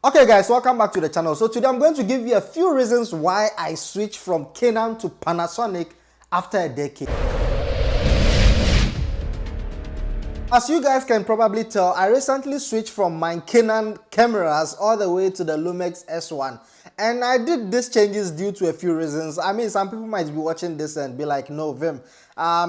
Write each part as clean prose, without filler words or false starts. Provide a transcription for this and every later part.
Okay guys, welcome back to the channel. So today I'm going to give you a few reasons why I switched from Canon to Panasonic after a decade. As you guys can probably tell, I recently switched from my Canon cameras all the way to the Lumix S1. And I did these changes due to a few reasons. I mean, some people might be watching this and be like, no, Vim,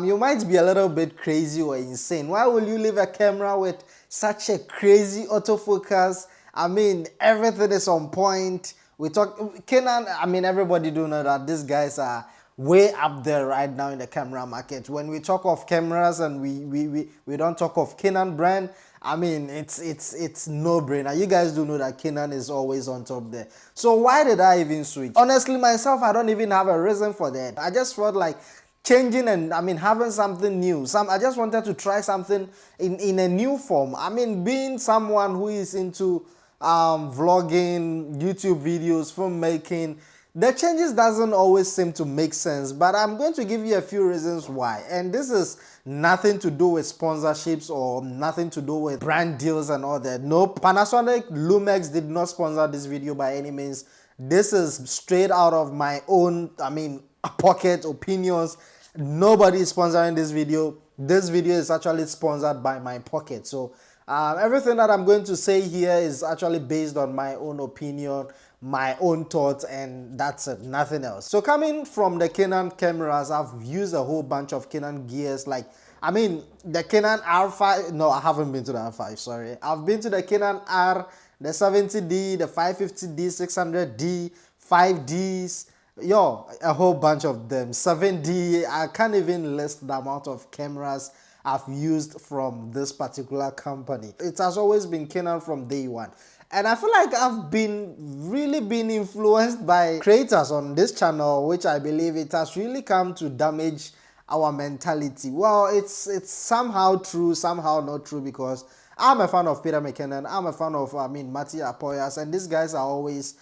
you might be a little bit crazy or insane. Why will you leave a camera with such a crazy autofocus? I mean, everything is on point. We talk Canon. I mean, everybody do know that these guys are way up there right now in the camera market. When we talk of cameras and we don't talk of Canon brand, I mean, it's no brainer. You guys do know that Canon is always on top there. So why did I even switch? Honestly, myself, I don't even have a reason for that. I just felt like changing and I mean having something new. I just wanted to try something in a new form. I mean, being someone who is into vlogging, YouTube videos, filmmaking, the changes doesn't always seem to make sense, but I'm going to give you a few reasons why. And this is nothing to do with sponsorships or nothing to do with brand deals and all that. No, Panasonic Lumix did not sponsor this video by any means. This is straight out of my own, I mean, pocket opinions. Nobody is sponsoring this video. This video is actually sponsored by my pocket. So everything that I'm going to say here is actually based on my own opinion, my own thoughts, and that's it, nothing else. So coming from the Canon cameras, I've used a whole bunch of Canon gears. Like, I mean, the Canon R5, no, I haven't been to the R5, sorry. I've been to the Canon R, the 70D, the 550D, 600D, 5Ds, yo, a whole bunch of them, 7D. I can't even list the amount of cameras I've used from this particular company. It has always been Canon from day one. And I feel like I've really been influenced by creators on this channel, which I believe it has really come to damage our mentality. Well, it's somehow true, somehow not true, because I'm a fan of Peter McKinnon. I'm a fan of, Matty Apoyas, and these guys are always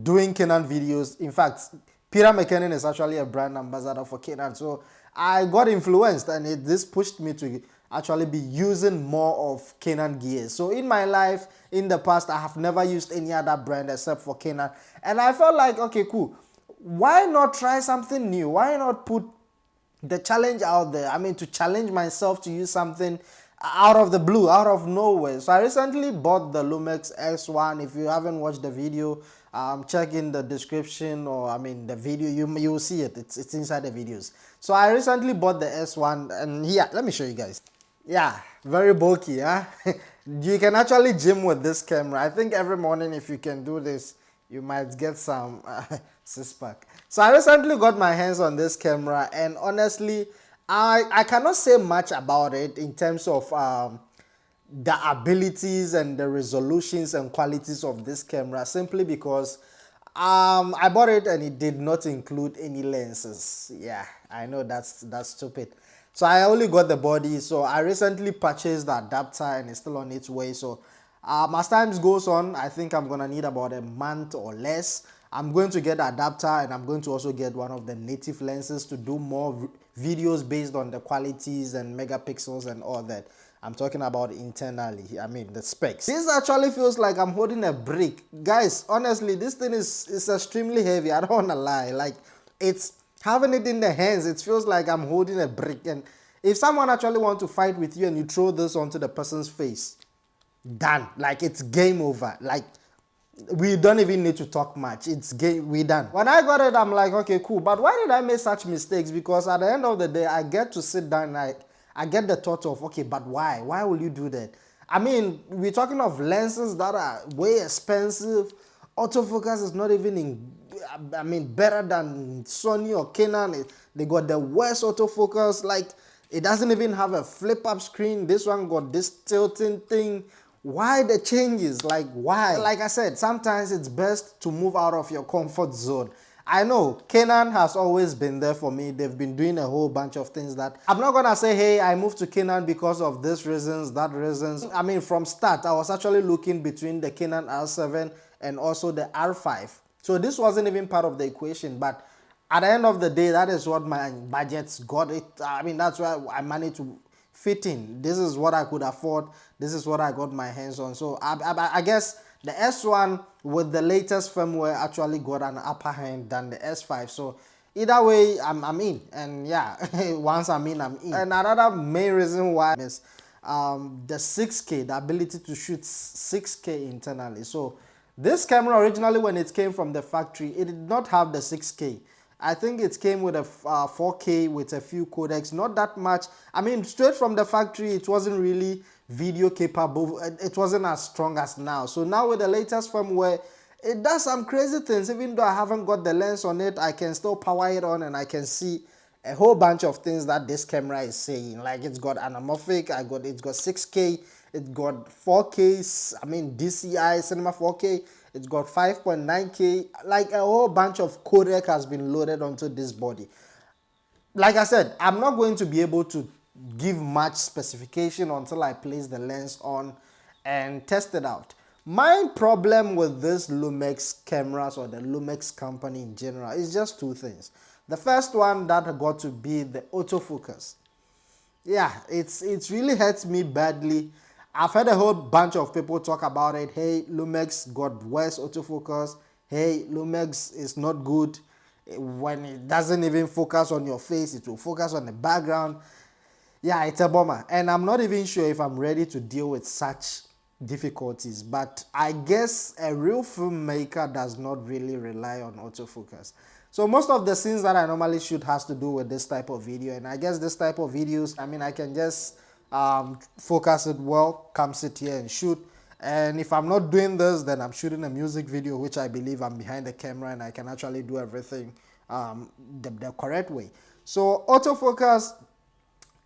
doing Canon videos. In fact, Peter McKinnon is actually a brand ambassador for Canon. So I got influenced, and this pushed me to actually be using more of Canon gears. So in my life, in the past, I have never used any other brand except for Canon. And I felt like, okay, cool. Why not try something new? Why not put the challenge out there? I mean, to challenge myself to use something out of the blue, out of nowhere. So I recently bought the Lumix S1. If you haven't watched the video, check in the description, or I mean the video, you will see it. It's inside the videos. So I recently bought the S1, and yeah, let me show you guys. Yeah, very bulky, huh? You can actually gym with this camera. I think every morning, if you can do this, you might get some six-pack. So I recently got my hands on this camera, and honestly, I cannot say much about it in terms of the abilities and the resolutions and qualities of this camera, simply because I bought it and it did not include any lenses. Yeah, I know that's stupid. So I only got the body. So I recently purchased the adapter and it's still on its way. So as time goes on, I think I'm gonna need about a month or less. I'm going to get the adapter, and I'm going to also get one of the native lenses to do more videos based on the qualities and megapixels and all that. I'm talking about internally, I mean the specs. This actually feels like I'm holding a brick. Guys, honestly, this thing is extremely heavy. I don't wanna lie. Like, it's having it in the hands, it feels like I'm holding a brick. And if someone actually wants to fight with you and you throw this onto the person's face, done. Like, it's game over. Like, we don't even need to talk much. It's game, we done. When I got it, I'm like, okay, cool. But why did I make such mistakes? Because at the end of the day, I get to sit down and I get the thought of, okay, but why? Why will you do that? I mean, we're talking of lenses that are way expensive. Autofocus is not even in, I mean, better than Sony or Canon. They got the worst autofocus. Like, it doesn't even have a flip-up screen. This one got this tilting thing. Why the changes? Like, why? Like I said, sometimes it's best to move out of your comfort zone. I know Canon has always been there for me. They've been doing a whole bunch of things that I'm not gonna say, hey, I moved to Canon because of this reasons, that reasons. I mean, from start, I was actually looking between the Canon R7 and also the R5. So this wasn't even part of the equation, but at the end of the day, that is what my budgets got it. I mean, that's why I managed to fit in. This is what I could afford. This is what I got my hands on. So I guess the S1 with the latest firmware actually got an upper hand than the S5. So either way, I'm in. And yeah, once I'm in, I'm in. And another main reason why is the 6K, the ability to shoot 6K internally. So this camera originally, when it came from the factory, it did not have the 6K. I think it came with a 4K with a few codecs, not that much. I mean, straight from the factory, it wasn't really video capable. It wasn't as strong as now. So now with the latest firmware, it does some crazy things. Even though I haven't got the lens on it, I can still power it on and I can see a whole bunch of things that this camera is saying. Like it's got anamorphic, it's got 6K, it got 4K, I mean DCI cinema 4K, it's got 5.9K, like a whole bunch of codec has been loaded onto this body. Like I said, I'm not going to be able to give much specification until I place the lens on and test it out. My problem with this Lumix cameras, or the Lumix company in general, is just two things. The first one that got to be the autofocus. Yeah, it's really hurts me badly. I've heard a whole bunch of people talk about it. Hey, Lumix got worse autofocus. Hey, Lumix is not good. When it doesn't even focus on your face, it will focus on the background. Yeah, it's a bummer. And I'm not even sure if I'm ready to deal with such difficulties. But I guess a real filmmaker does not really rely on autofocus. So most of the scenes that I normally shoot has to do with this type of video. And I guess this type of videos, I mean, I can just focus it well, come sit here and shoot. And if I'm not doing this, then I'm shooting a music video, which I believe I'm behind the camera and I can actually do everything the correct way. So autofocus,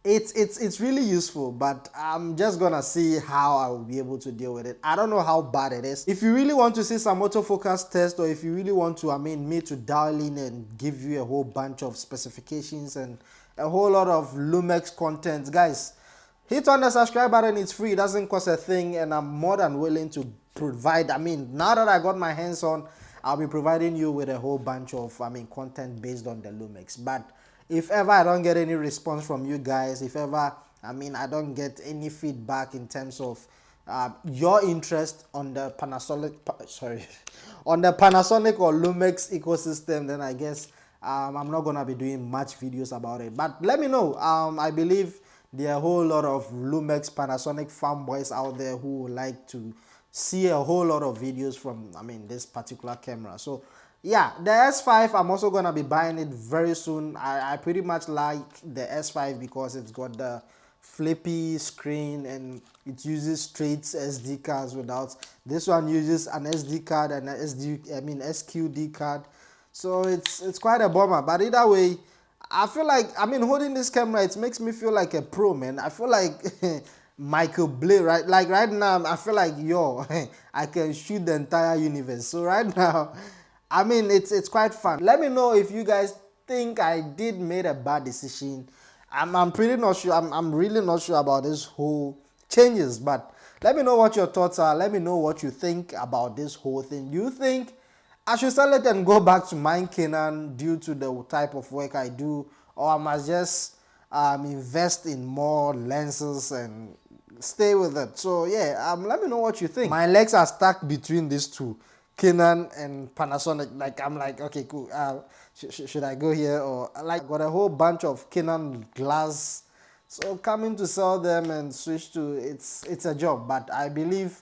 it's really useful, but I'm just gonna see how I will be able to deal with it. I don't know how bad it is. If you really want to see some autofocus test, or if you really want to, me to dial in and give you a whole bunch of specifications and a whole lot of Lumix content, guys, hit on the subscribe button. It's free, it doesn't cost a thing, and I'm more than willing to provide. Now that I got my hands on, I'll be providing you with a whole bunch of content based on the Lumix. But if ever I don't get any response from you guys, if ever I don't get any feedback in terms of your interest on the Panasonic on the Panasonic or Lumix ecosystem, then I guess I'm not gonna be doing much videos about it. But let me know. I believe there are a whole lot of Lumix Panasonic fanboys out there who would like to see a whole lot of videos from this particular camera. So yeah, the S5, I'm also gonna be buying it very soon. I pretty much like the S5 because it's got the flippy screen and it uses straight SD cards. Without this one uses an SD card and an SQD card. So it's quite a bummer. But either way, I feel like holding this camera, it makes me feel like a pro, man. I feel like Michael Blay, right? Like right now, I feel like I can shoot the entire universe. So right now, it's quite fun. Let me know if you guys think I did made a bad decision. I'm pretty not sure. I'm really not sure about this whole changes. But let me know what your thoughts are. Let me know what you think about this whole thing. Do you think I should sell it and go back to my Canon due to the type of work I do, or I must just invest in more lenses and stay with it? So yeah, let me know what you think. My legs are stuck between these two, Canon and Panasonic. Like I'm like, okay, cool. Should I go here, or like got a whole bunch of Canon glass, so coming to sell them and switch to it's a job. But I believe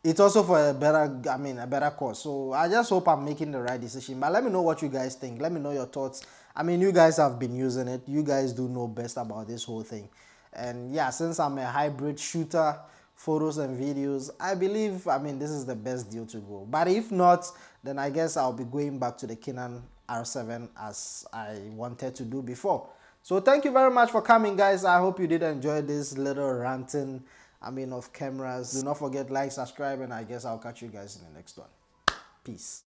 it's also for a better cause. So I just hope I'm making the right decision. But let me know what you guys think. Let me know your thoughts. You guys have been using it. You guys do know best about this whole thing. And yeah, since I'm a hybrid shooter, photos and videos, I believe this is the best deal to go. But if not, then I guess I'll be going back to the Canon R7 as I wanted to do before. So thank you very much for coming, guys. I hope you did enjoy this little ranting of cameras. Do not forget, like, subscribe, and I guess I'll catch you guys in the next one. Peace.